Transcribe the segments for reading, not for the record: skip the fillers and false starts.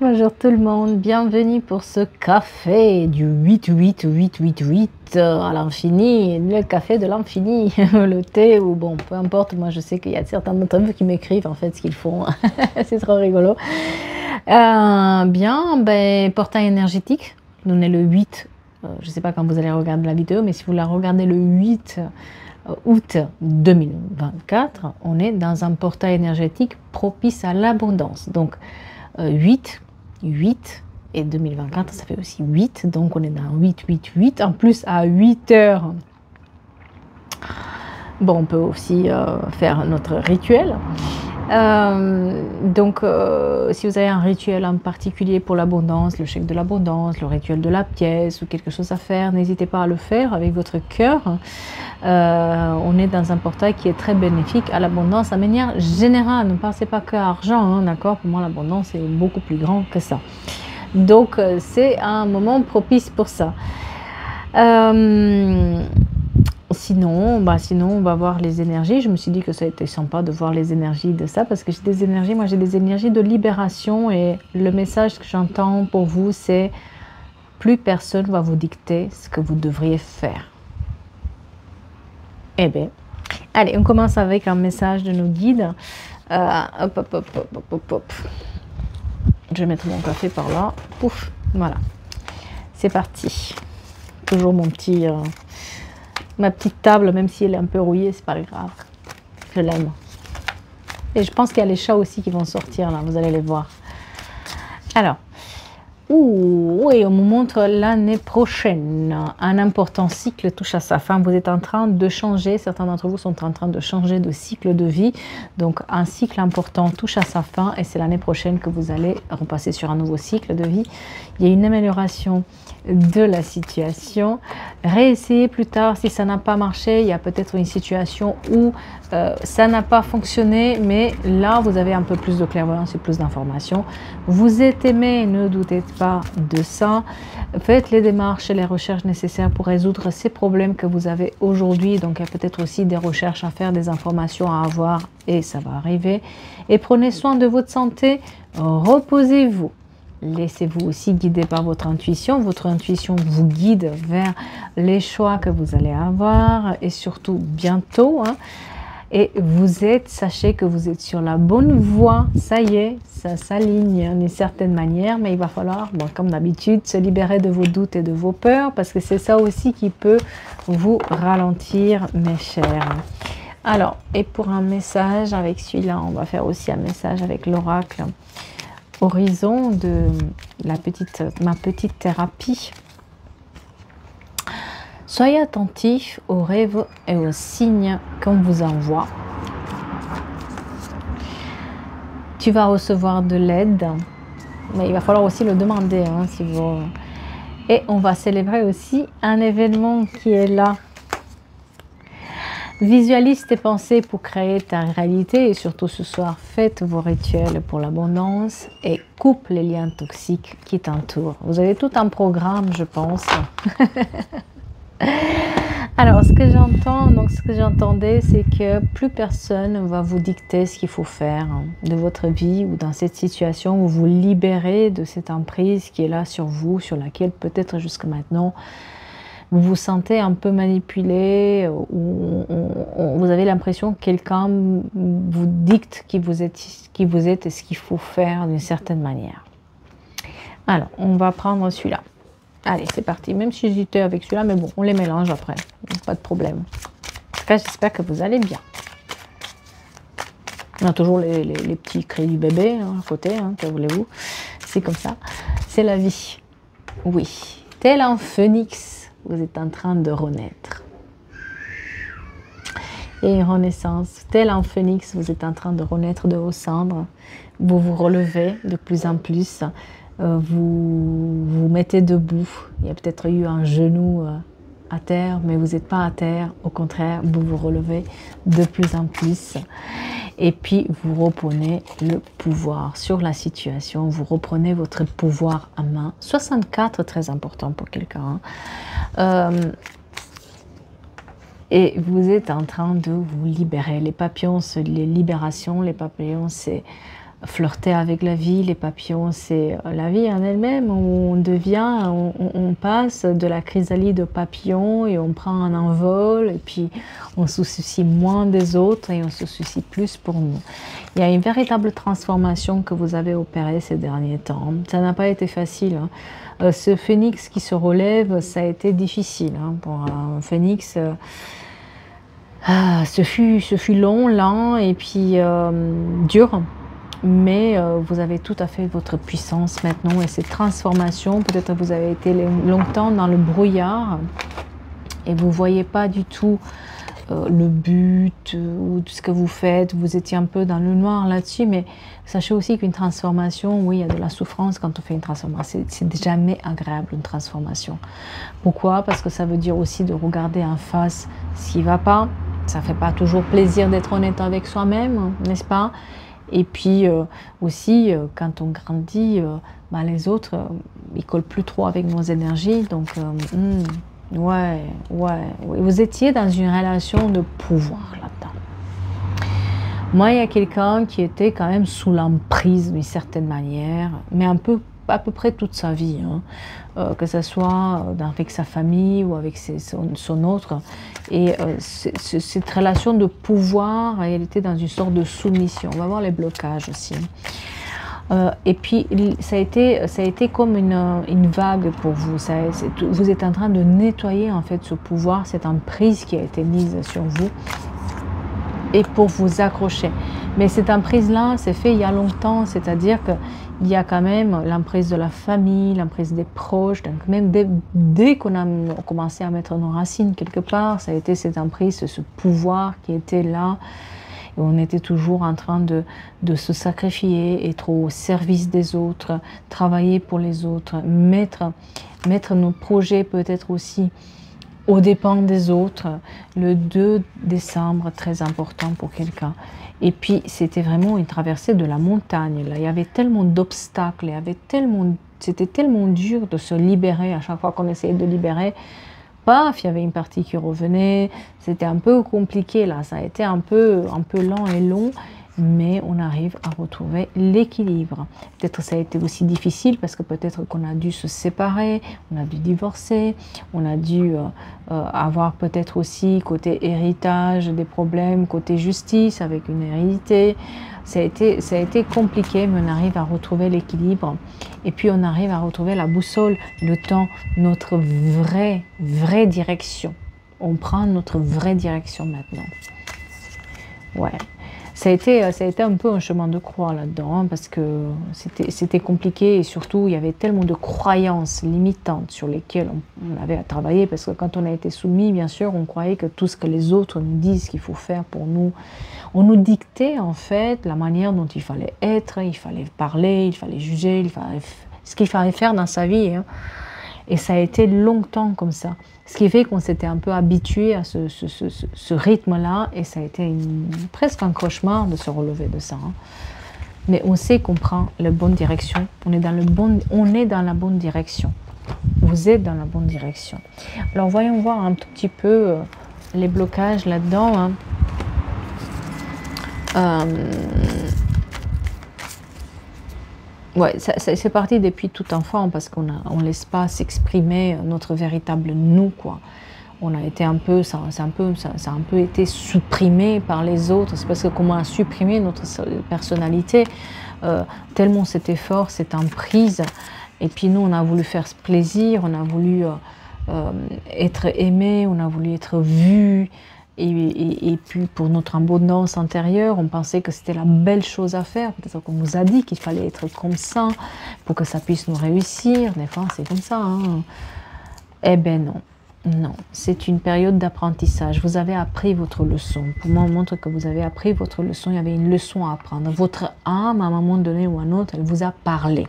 Bonjour tout le monde, bienvenue pour ce café du 8-8-8-8-8 à l'infini, le café de l'infini, le thé ou bon, peu importe, moi je sais qu'il y a certains d'entre vous qui m'écrivent en fait ce qu'ils font, c'est trop rigolo. Bien, ben, portail énergétique, on est le 8, je ne sais pas quand vous allez regarder la vidéo, mais si vous la regardez le 8 août 2024, on est dans un portail énergétique propice à l'abondance, donc 8 et 2024 ça fait aussi 8, donc on est dans 8 en plus à 8 heures. Bon, on peut aussi faire notre rituel. Donc si vous avez un rituel en particulier pour l'abondance, le chèque de l'abondance, le rituel de la pièce ou quelque chose à faire, n'hésitez pas à le faire avec votre cœur. On est dans un portail qui est très bénéfique à l'abondance de manière générale. Ne pensez pas que argent, hein, d'accord? Pour moi l'abondance est beaucoup plus grand que ça. Donc c'est un moment propice pour ça. Sinon, on va voir les énergies. Je me suis dit que ça a été sympa de voir les énergies de ça parce que j'ai des énergies, moi j'ai des énergies de libération et le message que j'entends pour vous c'est plus personne va vous dicter ce que vous devriez faire. Eh bien, allez, on commence avec un message de nos guides. Hop. Je vais mettre mon café par là. Pouf, voilà. C'est parti. Toujours mon petit... ma petite table, même si elle est un peu rouillée, c'est pas grave. Je l'aime. Et je pense qu'il y a les chats aussi qui vont sortir là, vous allez les voir. Alors, oui, on me montre l'année prochaine. Un important cycle touche à sa fin. Vous êtes en train de changer, certains d'entre vous sont en train de changer de cycle de vie. Donc, un cycle important touche à sa fin et c'est l'année prochaine que vous allez repasser sur un nouveau cycle de vie. Il y a une amélioration de la situation. Réessayez plus tard si ça n'a pas marché. Il y a peut-être une situation où ça n'a pas fonctionné, mais là, vous avez un peu plus de clairvoyance et plus d'informations. Vous êtes aimé, ne doutez pas de ça. Faites les démarches et les recherches nécessaires pour résoudre ces problèmes que vous avez aujourd'hui. Donc, il y a peut-être aussi des recherches à faire, des informations à avoir et ça va arriver. Et prenez soin de votre santé. Reposez-vous. Laissez-vous aussi guider par votre intuition. Votre intuition vous guide vers les choix que vous allez avoir et surtout bientôt. Et vous êtes, sachez que vous êtes sur la bonne voie. Ça y est, ça s'aligne d'une certaine manière. Mais il va falloir, bon, comme d'habitude, se libérer de vos doutes et de vos peurs. Parce que c'est ça aussi qui peut vous ralentir, mes chers. Alors, et pour un message avec celui-là, on va faire aussi un message avec l'oracle. Horizon de ma petite thérapie. Soyez attentifs aux rêves et aux signes qu'on vous envoie. Tu vas recevoir de l'aide, mais il va falloir aussi le demander. Hein, si vous... Et on va célébrer aussi un événement qui est là. Visualise tes pensées pour créer ta réalité et surtout ce soir, faites vos rituels pour l'abondance et coupe les liens toxiques qui t'entourent. Vous avez tout un programme, je pense. Alors, ce que j'entends, donc ce que j'entendais, c'est que plus personne ne va vous dicter ce qu'il faut faire de votre vie ou dans cette situation, vous vous libérez de cette emprise qui est là sur vous, sur laquelle peut-être jusque maintenant, vous vous sentez un peu manipulé ou vous avez l'impression que quelqu'un vous dicte qui vous êtes et ce qu'il faut faire d'une certaine manière. Alors, on va prendre celui-là. Allez, c'est parti. Même si j'hésitais avec celui-là, mais bon, on les mélange après. Pas de problème. En tout cas, j'espère que vous allez bien. On a toujours les petits cris du bébé hein, à côté, hein, que voulez-vous. C'est comme ça. C'est la vie. Oui. Tel un phénix. Vous êtes en train de renaître. Et une renaissance, tel un phénix, vous êtes en train de renaître de vos cendres. Vous vous relevez de plus en plus. Vous vous mettez debout. Il y a peut-être eu un genou à terre, mais vous n'êtes pas à terre. Au contraire, vous vous relevez de plus en plus. Et puis, vous reprenez le pouvoir sur la situation. Vous reprenez votre pouvoir en main. 64, très important pour quelqu'un. Et vous êtes en train de vous libérer. Les papillons, c'est les libérations. Les papillons, c'est flirter avec la vie. Les papillons, c'est la vie en elle-même. On passe de la chrysalide au papillon et on prend un envol et puis on se soucie moins des autres et on se soucie plus pour nous. Il y a une véritable transformation que vous avez opérée ces derniers temps. Ça n'a pas été facile, hein. Ce phénix qui se relève, ça a été difficile, hein, pour un phénix. Ce fut long, lent et puis dur. Mais vous avez tout à fait votre puissance maintenant et cette transformation, peut-être vous avez été longtemps dans le brouillard et vous ne voyez pas du tout le but ou tout ce que vous faites, vous étiez un peu dans le noir là-dessus, mais sachez aussi qu'une transformation, oui, il y a de la souffrance quand on fait une transformation, c'est jamais agréable une transformation. Pourquoi? Parce que ça veut dire aussi de regarder en face ce qui ne va pas, ça ne fait pas toujours plaisir d'être honnête avec soi-même, n'est-ce pas? Et puis aussi, quand on grandit, les autres, ils collent plus trop avec nos énergies. Donc, ouais. Vous étiez dans une relation de pouvoir là-dedans. Moi, il y a quelqu'un qui était quand même sous l'emprise d'une certaine manière, mais à peu près toute sa vie, hein. Que ce soit avec sa famille ou avec son autre. Et cette relation de pouvoir, elle était dans une sorte de soumission. On va voir les blocages aussi. Et puis, ça a été comme une vague pour vous. Vous êtes en train de nettoyer en fait ce pouvoir, cette emprise qui a été mise sur vous. Et pour vous accrocher. Mais cette emprise-là, c'est fait il y a longtemps, c'est-à-dire qu'il y a quand même l'emprise de la famille, l'emprise des proches, donc même dès qu'on a commencé à mettre nos racines quelque part, ça a été cette emprise, ce pouvoir qui était là, et on était toujours en train de se sacrifier, être au service des autres, travailler pour les autres, mettre nos projets peut-être aussi aux dépens des autres. Le 2 décembre, très important pour quelqu'un. Et puis, c'était vraiment une traversée de la montagne. Là. Il y avait tellement d'obstacles, c'était tellement dur de se libérer à chaque fois qu'on essayait de libérer. Paf, il y avait une partie qui revenait. C'était un peu compliqué, là. Ça a été un peu lent et long. Mais on arrive à retrouver l'équilibre. Peut-être que ça a été aussi difficile parce que peut-être qu'on a dû se séparer, on a dû divorcer, on a dû avoir peut-être aussi côté héritage des problèmes, côté justice avec une hérédité. Ça a été compliqué, mais on arrive à retrouver l'équilibre. Et puis on arrive à retrouver la boussole, le temps, notre vraie direction. On prend notre vraie direction maintenant. Ouais. Ça a été un peu un chemin de croix là-dedans, hein, parce que c'était compliqué et surtout il y avait tellement de croyances limitantes sur lesquelles on avait à travailler, parce que quand on a été soumis, bien sûr, on croyait que tout ce que les autres nous disent qu'il faut faire pour nous, on nous dictait en fait la manière dont il fallait être, il fallait parler, il fallait juger, ce qu'il fallait faire dans sa vie. Hein. Et ça a été longtemps comme ça. Ce qui fait qu'on s'était un peu habitué à ce rythme-là, et ça a été presque un cauchemar de se relever de ça. Hein. Mais on sait qu'on prend la bonne direction, on est dans la bonne direction. Vous êtes dans la bonne direction. Alors voyons voir un tout petit peu les blocages là-dedans. Hein. Ouais, c'est parti depuis tout enfant parce qu'on ne laisse pas s'exprimer notre véritable nous, quoi. On a été ça a un peu été supprimé par les autres. C'est parce que comment on a supprimé notre personnalité, tellement c'était fort, cette emprise. Et puis nous, on a voulu faire ce plaisir, on a voulu être aimé, on a voulu être vu. Et puis pour notre abondance intérieure, on pensait que c'était la belle chose à faire. Peut-être qu'on nous a dit qu'il fallait être comme ça pour que ça puisse nous réussir. Des fois, c'est comme ça. Hein. Eh bien non. Non, c'est une période d'apprentissage. Vous avez appris votre leçon. Pour moi, on montre que vous avez appris votre leçon. Il y avait une leçon à apprendre. Votre âme, à un moment donné ou à un autre, elle vous a parlé.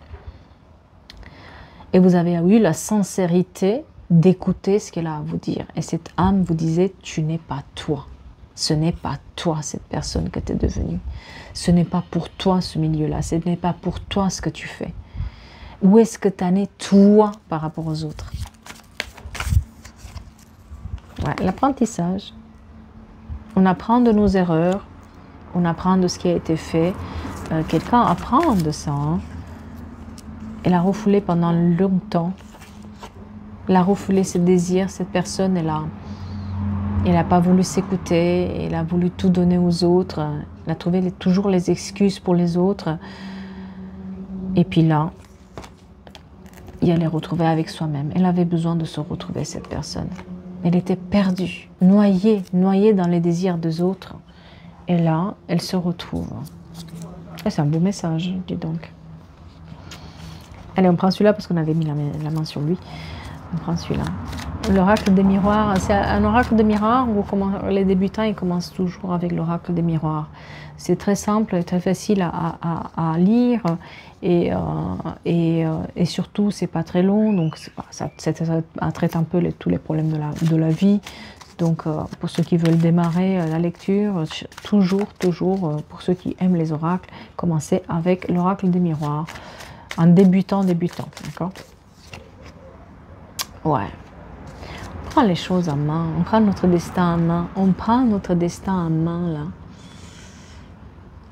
Et vous avez eu la sincérité d'écouter ce qu'elle a à vous dire. Et cette âme vous disait, tu n'es pas toi. Ce n'est pas toi, cette personne que tu es devenue. Ce n'est pas pour toi, ce milieu-là. Ce n'est pas pour toi ce que tu fais. Où est-ce que tu en es, toi, par rapport aux autres? Ouais, l'apprentissage. On apprend de nos erreurs. On apprend de ce qui a été fait. quelqu'un apprend de ça. Hein. Elle a refoulé pendant longtemps. Elle a refoulé ses désirs. Cette personne, elle n'a pas voulu s'écouter. Elle a voulu tout donner aux autres. Elle a trouvé toujours les excuses pour les autres. Et puis là, elle est retrouvée avec soi-même. Elle avait besoin de se retrouver, cette personne. Elle était perdue, noyée dans les désirs des autres. Et là, elle se retrouve. C'est un beau message, dis donc. Allez, on prend celui-là parce qu'on avait mis la main sur lui. On prend celui-là. L'oracle des miroirs, c'est un oracle de miroirs où les débutants ils commencent toujours avec l'oracle des miroirs. C'est très simple et très facile à lire et surtout c'est pas très long, donc ça traite un peu tous les problèmes de la vie. Donc pour ceux qui veulent démarrer la lecture, toujours pour ceux qui aiment les oracles, commencez avec l'oracle des miroirs. Un débutant, d'accord? Ouais. On prend les choses en main, on prend notre destin en main, on prend notre destin en main là.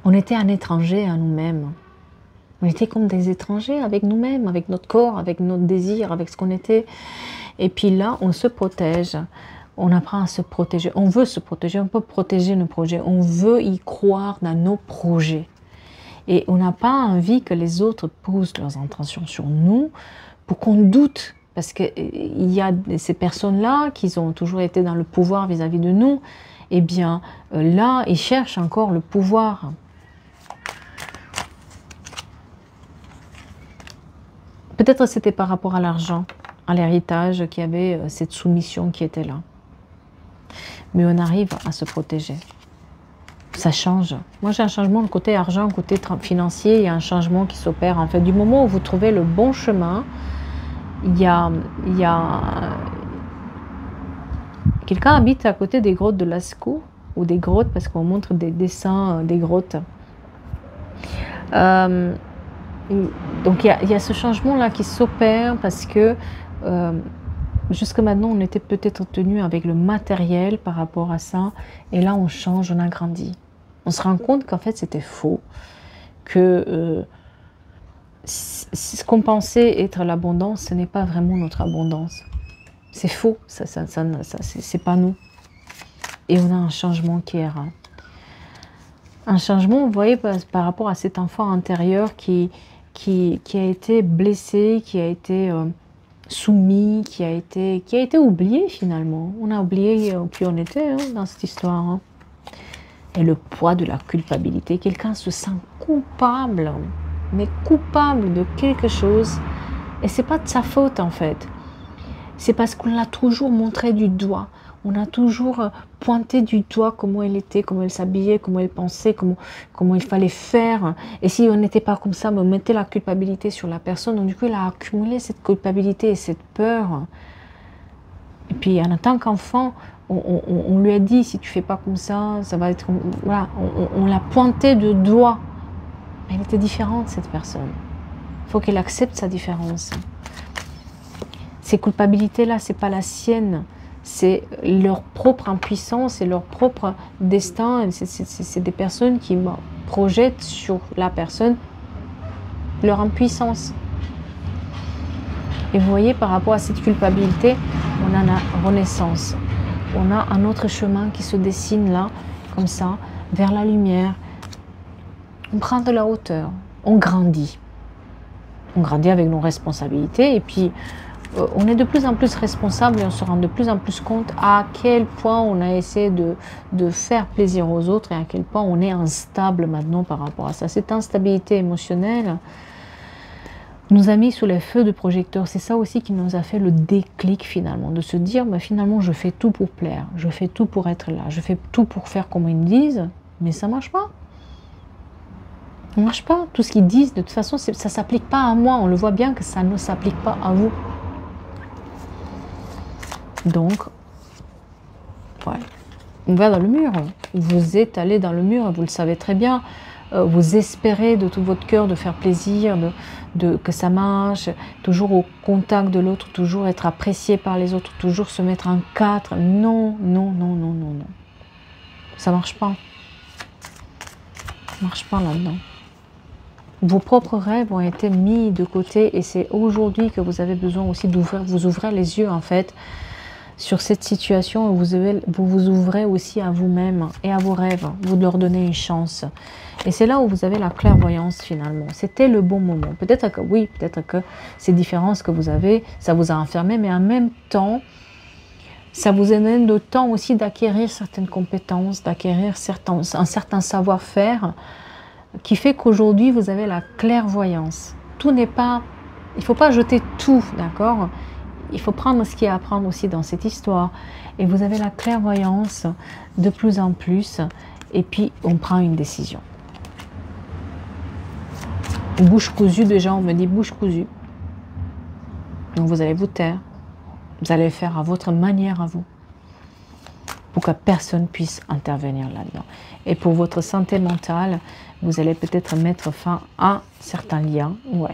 On était un étranger à nous-mêmes. On était comme des étrangers avec nous-mêmes, avec notre corps, avec notre désir, avec ce qu'on était. Et puis là, on se protège. On apprend à se protéger. On veut se protéger, on peut protéger nos projets. On veut y croire dans nos projets. Et on n'a pas envie que les autres posent leurs intentions sur nous pour qu'on doute. Parce qu'il y a ces personnes-là qui ont toujours été dans le pouvoir vis-à-vis de nous. Eh bien, là, ils cherchent encore le pouvoir. Peut-être c'était par rapport à l'argent, à l'héritage, qu'il y avait cette soumission qui était là. Mais on arrive à se protéger. Ça change. Moi, j'ai un changement de côté argent, côté financier. Il y a un changement qui s'opère. En fait, du moment où vous trouvez le bon chemin, quelqu'un habite à côté des grottes de Lascaux, ou des grottes, parce qu'on montre des dessins des grottes. Donc il y a ce changement-là qui s'opère parce que jusque maintenant, on était peut-être tenu avec le matériel par rapport à ça. Et là, on change, on agrandit. On se rend compte qu'en fait, c'était faux. Que ce qu'on pensait être l'abondance, ce n'est pas vraiment notre abondance. C'est faux, c'est pas nous. Et on a un changement qui est rare. Un changement, vous voyez, par rapport à cet enfant intérieur qui a été blessé, qui a été soumis, qui a été oublié finalement. On a oublié qui on était dans cette histoire. Hein. Et le poids de la culpabilité. Quelqu'un se sent coupable, mais coupable de quelque chose. Et c'est pas de sa faute en fait. C'est parce qu'on l'a toujours montré du doigt. On a toujours pointé du doigt comment elle était, comment elle s'habillait, comment elle pensait, comment il fallait faire. Et si on n'était pas comme ça, on mettait la culpabilité sur la personne. Donc du coup, il a accumulé cette culpabilité et cette peur. Et puis, en tant qu'enfant, on lui a dit, si tu fais pas comme ça, ça va être... Voilà, on l'a pointé de doigt. Mais elle était différente, cette personne. Il faut qu'elle accepte sa différence. Ces culpabilités-là, c'est pas la sienne. C'est leur propre impuissance et leur propre destin. C'est des personnes qui projettent sur la personne leur impuissance. Et vous voyez, par rapport à cette culpabilité, on a la renaissance. On a un autre chemin qui se dessine là, comme ça, vers la lumière. On prend de la hauteur, on grandit. On grandit avec nos responsabilités et puis on est de plus en plus responsable et on se rend de plus en plus compte à quel point on a essayé de faire plaisir aux autres et à quel point on est instable maintenant par rapport à ça. Cette instabilité émotionnelle nous a mis sous les feux de projecteurs. C'est ça aussi qui nous a fait le déclic finalement, de se dire bah, finalement je fais tout pour plaire, je fais tout pour être là, je fais tout pour faire comme ils me disent, mais ça ne marche pas. Ça ne marche pas. Tout ce qu'ils disent, de toute façon, ça ne s'applique pas à moi. On le voit bien que ça ne s'applique pas à vous. Donc, ouais, on va dans le mur. Vous êtes allé dans le mur, vous le savez très bien. Vous espérez de tout votre cœur de faire plaisir, que ça marche, toujours au contact de l'autre, toujours être apprécié par les autres, toujours se mettre en quatre. Non, non, non, non, non, non. Ça ne marche pas. Ça ne marche pas là-dedans. Vos propres rêves ont été mis de côté et c'est aujourd'hui que vous avez besoin aussi d'ouvrir, vous ouvrir les yeux en fait sur cette situation. Vous vous ouvrez aussi à vous-même et à vos rêves. Vous leur donnez une chance. Et c'est là où vous avez la clairvoyance finalement. C'était le bon moment. Peut-être que oui, peut-être que ces différences que vous avez, ça vous a enfermé, mais en même temps, ça vous amène le temps aussi d'acquérir certaines compétences, d'acquérir un certain savoir-faire qui fait qu'aujourd'hui, vous avez la clairvoyance. Tout n'est pas... Il ne faut pas jeter tout, d'accord? Il faut prendre ce qu'il y a à prendre aussi dans cette histoire. Et vous avez la clairvoyance de plus en plus. Et puis, on prend une décision. Bouche cousue, déjà, on me dit bouche cousue. Donc, vous allez vous taire. Vous allez le faire à votre manière à vous. Pour que personne puisse intervenir là-dedans. Et pour votre santé mentale, vous allez peut-être mettre fin à certains liens. Ouais.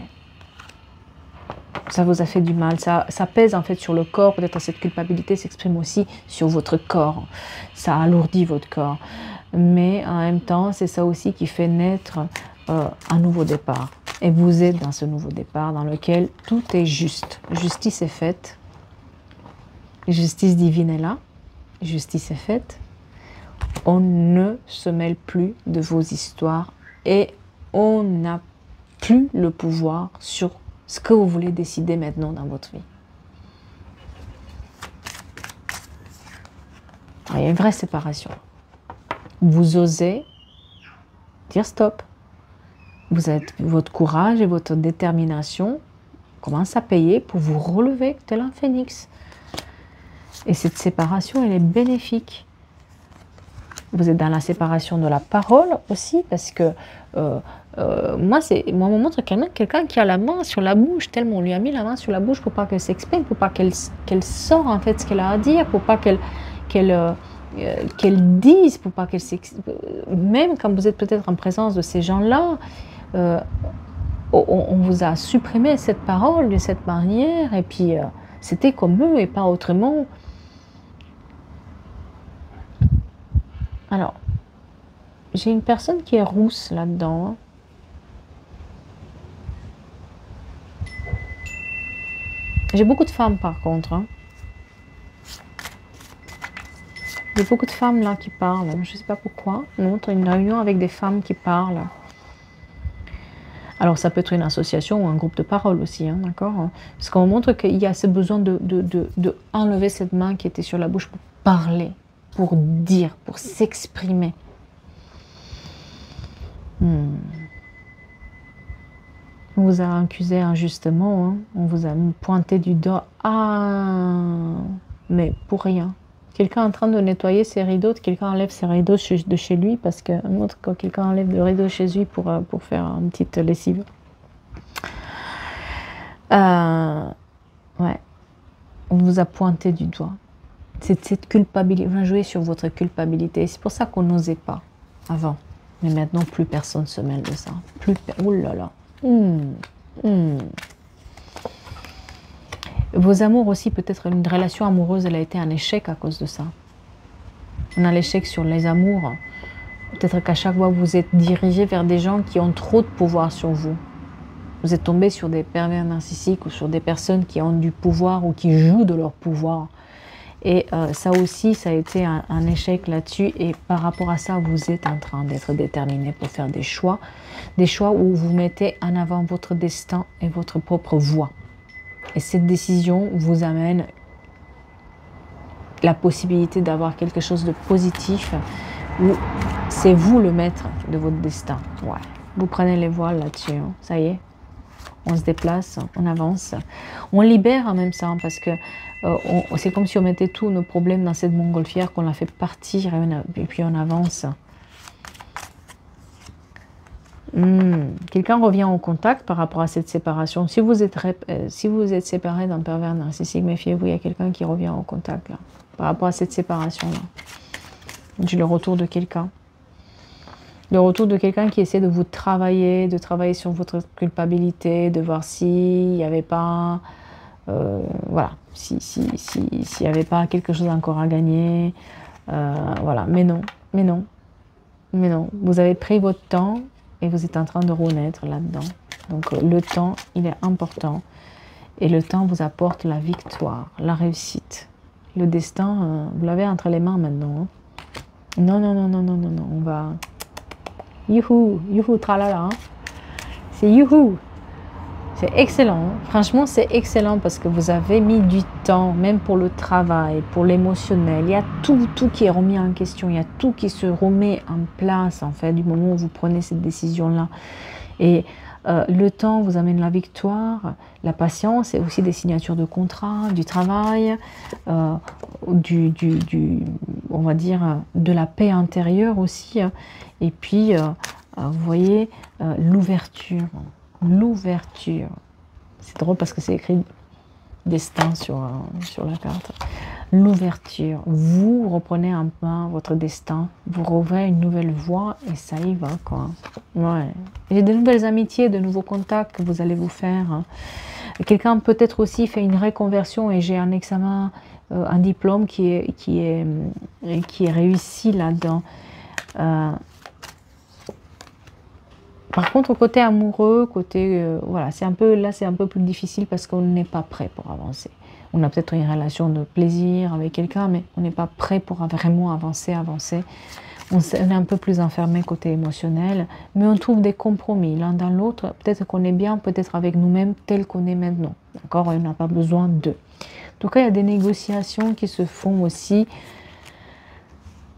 Ça vous a fait du mal. Ça pèse en fait sur le corps. Peut-être cette culpabilité s'exprime aussi sur votre corps. Ça alourdit votre corps. Mais en même temps, c'est ça aussi qui fait naître un nouveau départ. Et vous êtes dans ce nouveau départ dans lequel tout est juste. Justice est faite. Justice divine est là. Justice est faite. On ne se mêle plus de vos histoires et on n'a plus le pouvoir sur ce que vous voulez décider maintenant dans votre vie. Alors, il y a une vraie séparation. Vous osez dire stop. Vous êtes, votre courage et votre détermination commencent à payer pour vous relever tel un phénix. Et cette séparation, elle est bénéfique. Vous êtes dans la séparation de la parole aussi, parce que moi, on me montre quelqu'un qui a la main sur la bouche, tellement on lui a mis la main sur la bouche pour pas qu'elle s'exprime, pour pas qu'elle sorte en fait ce qu'elle a à dire, pour pas qu'elle dise, pour pas qu'elle s'exprime. Même quand vous êtes peut-être en présence de ces gens-là, on vous a supprimé cette parole de cette manière, et puis c'était comme eux et pas autrement. Alors, j'ai une personne qui est rousse là-dedans. J'ai beaucoup de femmes par contre. Il y a beaucoup de femmes là qui parlent. Je ne sais pas pourquoi. On montre une réunion avec des femmes qui parlent. Alors, ça peut être une association ou un groupe de parole aussi, hein, d'accord? Parce qu'on montre qu'il y a ce besoin de enlever cette main qui était sur la bouche pour parler, pour dire, pour s'exprimer. On vous a accusé injustement, hein. On vous a pointé du doigt. Ah, mais pour rien. Quelqu'un est en train de nettoyer ses rideaux, quelqu'un enlève ses rideaux de chez lui, parce que montre quand quelqu'un enlève le rideau chez lui pour faire une petite lessive. Ouais, on vous a pointé du doigt. C'est cette culpabilité, vous jouez sur votre culpabilité. C'est pour ça qu'on n'osait pas avant. Mais maintenant, plus personne se mêle de ça. Ouh là là. Vos amours aussi, peut-être une relation amoureuse, elle a été un échec à cause de ça. On a l'échec sur les amours. Peut-être qu'à chaque fois, vous êtes dirigé vers des gens qui ont trop de pouvoir sur vous. Vous êtes tombé sur des pervers narcissiques ou sur des personnes qui ont du pouvoir ou qui jouent de leur pouvoir. Et ça aussi, ça a été un échec là-dessus. Et par rapport à ça, vous êtes en train d'être déterminé pour faire des choix où vous mettez en avant votre destin et votre propre voie. Et cette décision vous amène la possibilité d'avoir quelque chose de positif où c'est vous le maître de votre destin. Ouais. Vous prenez les voiles là-dessus, hein. Ça y est. On se déplace, on avance. On libère en même temps parce que c'est comme si on mettait tous nos problèmes dans cette montgolfière, qu'on la fait partir et puis on avance. Quelqu'un revient en contact par rapport à cette séparation. Si vous êtes séparé d'un pervers narcissique, méfiez-vous, il y a quelqu'un qui revient en contact là, par rapport à cette séparation-là. J'ai le retour de quelqu'un. Le retour de quelqu'un qui essaie de vous travailler, sur votre culpabilité, de voir s'il n'y avait pas, voilà, s'il n'y avait pas quelque chose encore à gagner, voilà, mais non, vous avez pris votre temps, et vous êtes en train de renaître là-dedans. Donc le temps, il est important. Et le temps vous apporte la victoire, la réussite. Le destin, vous l'avez entre les mains maintenant. Hein. Non, non, non, non, non, non, non. On va... Youhou, youhou, tralala. Hein. C'est youhou. C'est excellent. Hein. Franchement, c'est excellent parce que vous avez mis du temps, même pour le travail, pour l'émotionnel. Il y a tout qui est remis en question. Il y a tout qui se remet en place, en fait, du moment où vous prenez cette décision-là. Et le temps vous amène la victoire, la patience et aussi des signatures de contrat, du travail, on va dire de la paix intérieure aussi. Et puis, vous voyez, l'ouverture. L'ouverture. C'est drôle parce que c'est écrit destin sur la carte. L'ouverture. Vous reprenez en main votre destin, vous rouvrez une nouvelle voie et ça y va, quoi. Ouais. Il y a de nouvelles amitiés, de nouveaux contacts que vous allez vous faire. Hein. Quelqu'un peut-être aussi fait une reconversion et j'ai un examen, un diplôme qui est réussi là-dedans. Par contre, côté amoureux, côté voilà, c'est un peu plus difficile parce qu'on n'est pas prêt pour avancer. On a peut-être une relation de plaisir avec quelqu'un, mais on n'est pas prêt pour vraiment avancer. On est un peu plus enfermé côté émotionnel, mais on trouve des compromis l'un dans l'autre. Peut-être qu'on est bien, peut-être avec nous-mêmes tel qu'on est maintenant. D'accord, on n'a pas besoin d'eux. En tout cas, il y a des négociations qui se font aussi.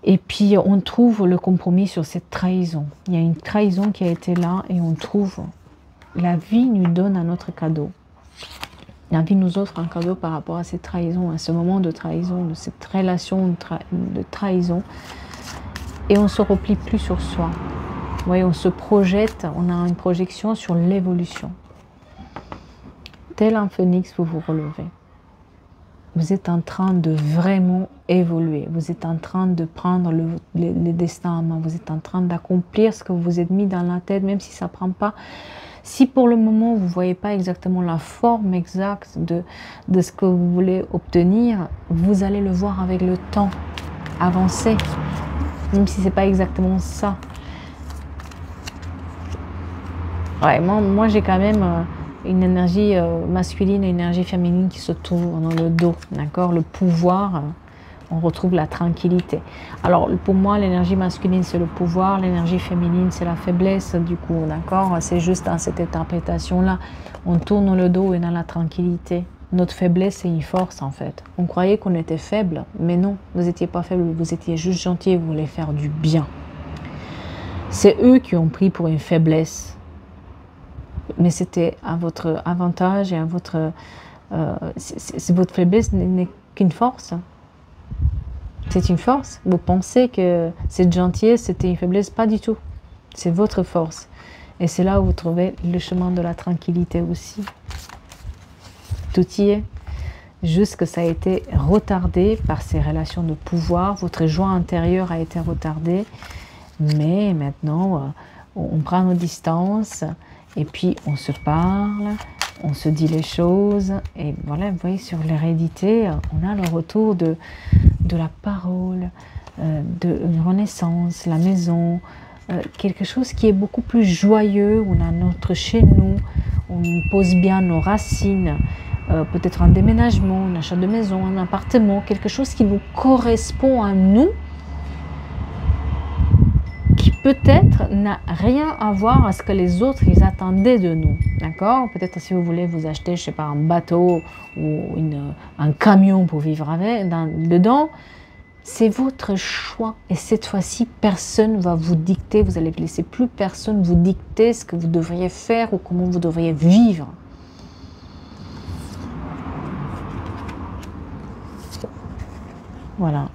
Et puis, on trouve le compromis sur cette trahison. Il y a une trahison qui a été là et on trouve... La vie nous donne un autre cadeau. La vie nous offre un cadeau par rapport à cette trahison, à ce moment de trahison, de cette relation de trahison. Et on ne se replie plus sur soi. Vous voyez, on se projette, on a une projection sur l'évolution. Tel un phénix, vous vous relevez. Vous êtes en train de vraiment évoluer. Vous êtes en train de prendre le destin en main. Vous êtes en train d'accomplir ce que vous vous êtes mis dans la tête, même si ça ne prend pas. Si pour le moment, vous ne voyez pas exactement la forme exacte de ce que vous voulez obtenir, vous allez le voir avec le temps avancer, même si ce n'est pas exactement ça. Ouais, moi j'ai quand même une énergie masculine et une énergie féminine qui se trouvent dans le dos, d'accord? Le pouvoir, on retrouve la tranquillité. Alors pour moi, l'énergie masculine c'est le pouvoir, l'énergie féminine c'est la faiblesse, du coup, d'accord? C'est juste dans cette interprétation-là. On tourne le dos et dans la tranquillité. Notre faiblesse c'est une force en fait. On croyait qu'on était faible, mais non, vous n'étiez pas faible, vous étiez juste gentil et vous voulez faire du bien. C'est eux qui ont pris pour une faiblesse. Mais c'était à votre avantage et à votre... votre faiblesse n'est qu'une force. C'est une force. Vous pensez que cette gentillesse, c'était une faiblesse? Pas du tout. C'est votre force. Et c'est là où vous trouvez le chemin de la tranquillité aussi. Tout y est. Juste que ça a été retardé par ces relations de pouvoir. Votre joie intérieure a été retardée. Mais maintenant, on prend nos distances. Et puis, on se parle, on se dit les choses. Et voilà, vous voyez, sur l'hérédité, on a le retour de la parole, de une renaissance, la maison, quelque chose qui est beaucoup plus joyeux. On a notre chez nous, on pose bien nos racines, peut-être un déménagement, un achat de maison, un appartement, quelque chose qui nous correspond à nous, peut-être n'a rien à voir à ce que les autres ils attendaient de nous, d'accord? Peut-être si vous voulez vous acheter, je sais pas, un bateau ou un camion pour vivre dedans, c'est votre choix. Et cette fois-ci, personne ne va vous dicter, vous allez laisser plus personne vous dicter ce que vous devriez faire ou comment vous devriez vivre. Voilà.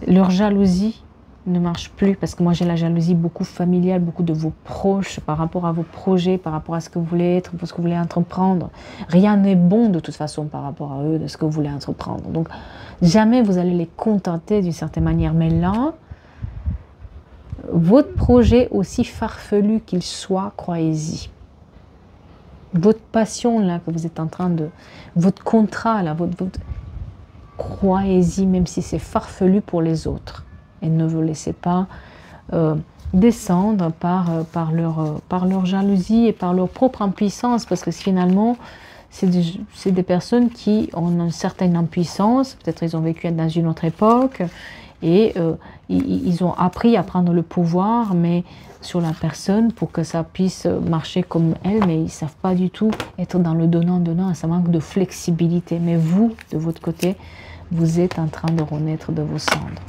Leur jalousie ne marche plus, parce que moi j'ai la jalousie beaucoup familiale, beaucoup de vos proches par rapport à vos projets, par rapport à ce que vous voulez être, pour ce que vous voulez entreprendre. Rien n'est bon de toute façon par rapport à eux, de ce que vous voulez entreprendre. Donc jamais vous allez les contenter d'une certaine manière. Mais là, votre projet, aussi farfelu qu'il soit, croyez-y. Votre passion là que vous êtes en train de... Votre contrat là, croyez-y, même si c'est farfelu pour les autres. Et ne vous laissez pas descendre par leur jalousie et par leur propre impuissance, parce que finalement, c'est des personnes qui ont une certaine impuissance, peut-être ils ont vécu dans une autre époque, et ils ont appris à prendre le pouvoir, mais sur la personne pour que ça puisse marcher comme elle, mais ils ne savent pas du tout être dans le donnant-donnant, ça manque de flexibilité. Mais vous, de votre côté, vous êtes en train de renaître de vos cendres.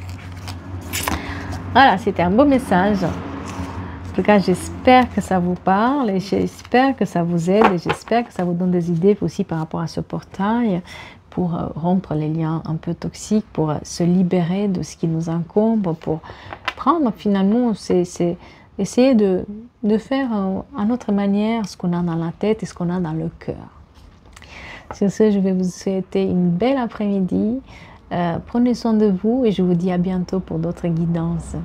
Voilà, c'était un beau message. En tout cas, j'espère que ça vous parle et j'espère que ça vous aide et j'espère que ça vous donne des idées aussi par rapport à ce portail pour rompre les liens un peu toxiques, pour se libérer de ce qui nous incombe, pour prendre finalement, essayer de faire à notre manière ce qu'on a dans la tête et ce qu'on a dans le cœur. Sur ce, je vais vous souhaiter une belle après-midi. Prenez soin de vous et je vous dis à bientôt pour d'autres guidances.